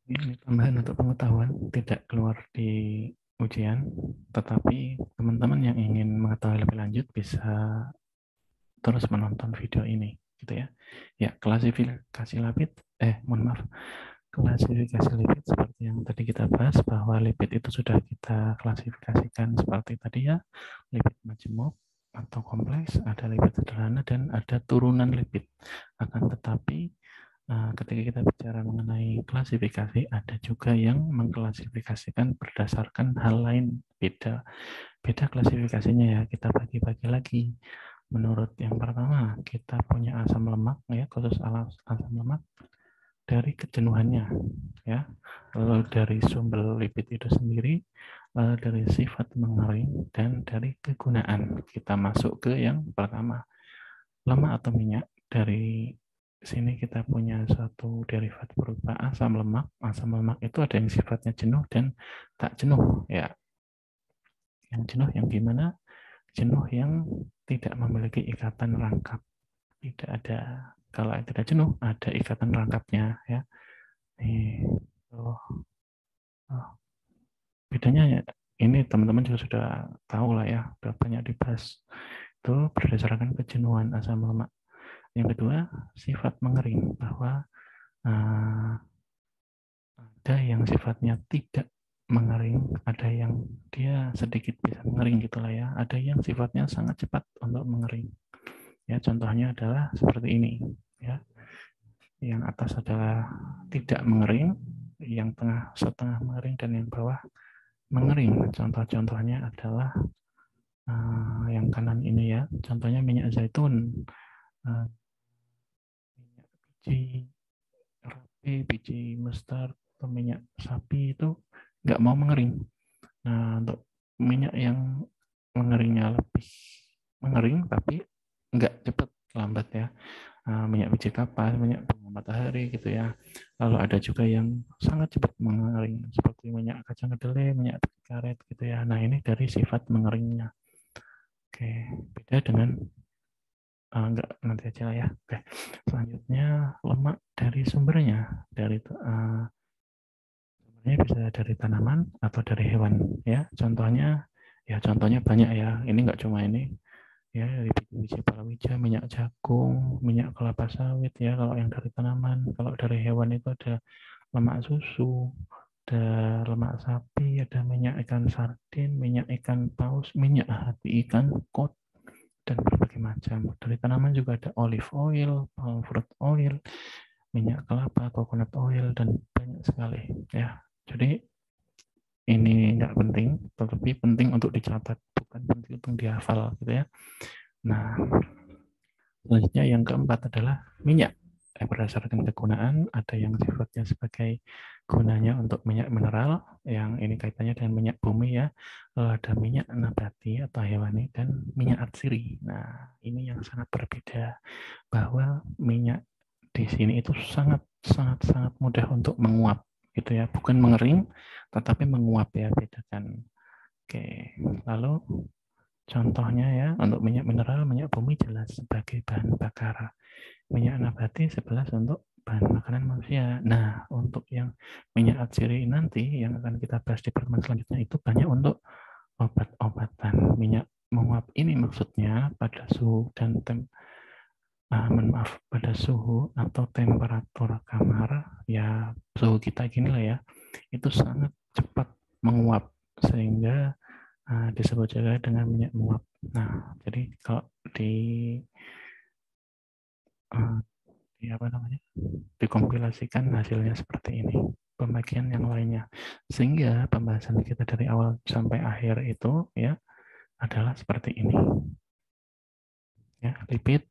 Ini tambahan untuk pengetahuan, tidak keluar di ujian, tetapi teman-teman yang ingin mengetahui lebih lanjut bisa terus menonton video ini, gitu ya. Ya, klasifikasi lipid, mohon maaf, klasifikasi lipid seperti yang tadi kita bahas bahwa lipid itu sudah kita klasifikasikan seperti tadi ya, lipid majemuk atau kompleks, ada lipid sederhana dan ada turunan lipid. Akan tetapi ketika kita bicara mengenai klasifikasi, ada juga yang mengklasifikasikan berdasarkan hal lain, beda klasifikasinya ya, kita bagi-bagi lagi. Menurut yang pertama, kita punya asam lemak ya, khusus asam lemak dari kejenuhannya ya, lalu dari sumber lipid itu sendiri, lalu dari sifat mengering dan dari kegunaan. Kita masuk ke yang pertama, lemak atau minyak. Dari sini kita punya satu derivat berupa asam lemak. Asam lemak itu ada yang sifatnya jenuh dan tak jenuh ya. Yang jenuh yang gimana? Jenuh yang tidak memiliki ikatan rangkap. Tidak ada, kalau tidak jenuh ada ikatan rangkapnya ya. Oh, oh. Bedanya ya, ini teman-teman juga sudah tahu lah ya, sudah banyak dibahas. Itu berdasarkan kejenuhan asam lemak. Yang kedua, sifat mengering, bahwa ada yang sifatnya tidak mengering, ada yang dia sedikit bisa mengering gitulah ya, ada yang sifatnya sangat cepat untuk mengering. Ya, contohnya adalah seperti ini ya. Yang atas adalah tidak mengering, yang tengah setengah mengering dan yang bawah mengering. Contoh-contohnya adalah yang kanan ini ya. Contohnya minyak zaitun, minyak biji rapi, biji mustard, atau minyak sapi itu nggak mau mengering. Nah, untuk minyak yang mengeringnya lebih mengering tapi nggak cepat, lambat ya. Minyak biji kapas, minyak bunga matahari gitu ya. Lalu ada juga yang sangat cepat mengering seperti minyak kacang kedelai, minyak karet gitu ya. Nah, ini dari sifat mengeringnya. Oke, beda dengan enggak, nanti aja lah ya. Oke, selanjutnya lemak dari sumbernya, dari sumbernya bisa dari tanaman atau dari hewan ya. Contohnya banyak ya. Ini enggak cuma ini ya, dari biji palawija, minyak jagung, minyak kelapa sawit ya kalau yang dari tanaman. Kalau dari hewan itu ada lemak susu, ada lemak sapi, ada minyak ikan sardin, minyak ikan paus, minyak hati ikan, kod, dan berbagai macam. Dari tanaman juga ada olive oil, palm fruit oil, minyak kelapa, coconut oil, dan banyak sekali ya. Jadi ini nggak penting, tetapi penting untuk dicatat, bukan penting untuk dihafal gitu ya. Nah, selanjutnya yang keempat adalah minyak. Berdasarkan kegunaan, ada yang sifatnya sebagai gunanya untuk minyak mineral, yang ini kaitannya dengan minyak bumi ya. Lalu ada minyak nabati atau hewani dan minyak atsiri. Nah, ini yang sangat berbeda, bahwa minyak di sini itu sangat sangat sangat mudah untuk menguap gitu ya, bukan mengering tetapi menguap ya, bedakan. Oke, lalu contohnya ya, untuk minyak mineral, minyak bumi jelas sebagai bahan bakar. Minyak nabati 11 untuk bahan makanan manusia. Nah, untuk yang minyak atsiri nanti yang akan kita bahas di pertemuan selanjutnya itu banyak untuk obat-obatan. Minyak menguap ini maksudnya pada suhu dan pada suhu atau temperatur kamar ya, suhu kita gini lah ya, itu sangat cepat menguap sehingga disebut juga dengan minyak menguap. Nah, jadi kalau apa namanya, dikompilasikan hasilnya seperti ini, pembagian yang lainnya, sehingga pembahasan kita dari awal sampai akhir itu ya adalah seperti ini ya, lipid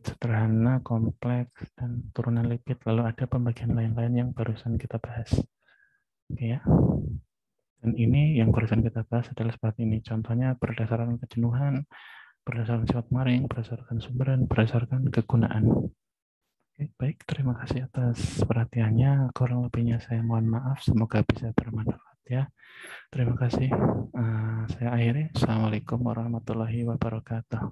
sederhana, kompleks, dan turunan lipid, lalu ada pembagian lain-lain yang barusan kita bahas. Oke ya. Dan ini yang barusan kita bahas adalah seperti ini. Contohnya berdasarkan kejenuhan, berdasarkan sifat maring, berdasarkan sumberan, berdasarkan kegunaan. Oke, baik, terima kasih atas perhatiannya. Kurang lebihnya saya mohon maaf. Semoga bisa bermanfaat ya. Terima kasih. Saya akhiri. Assalamualaikum warahmatullahi wabarakatuh.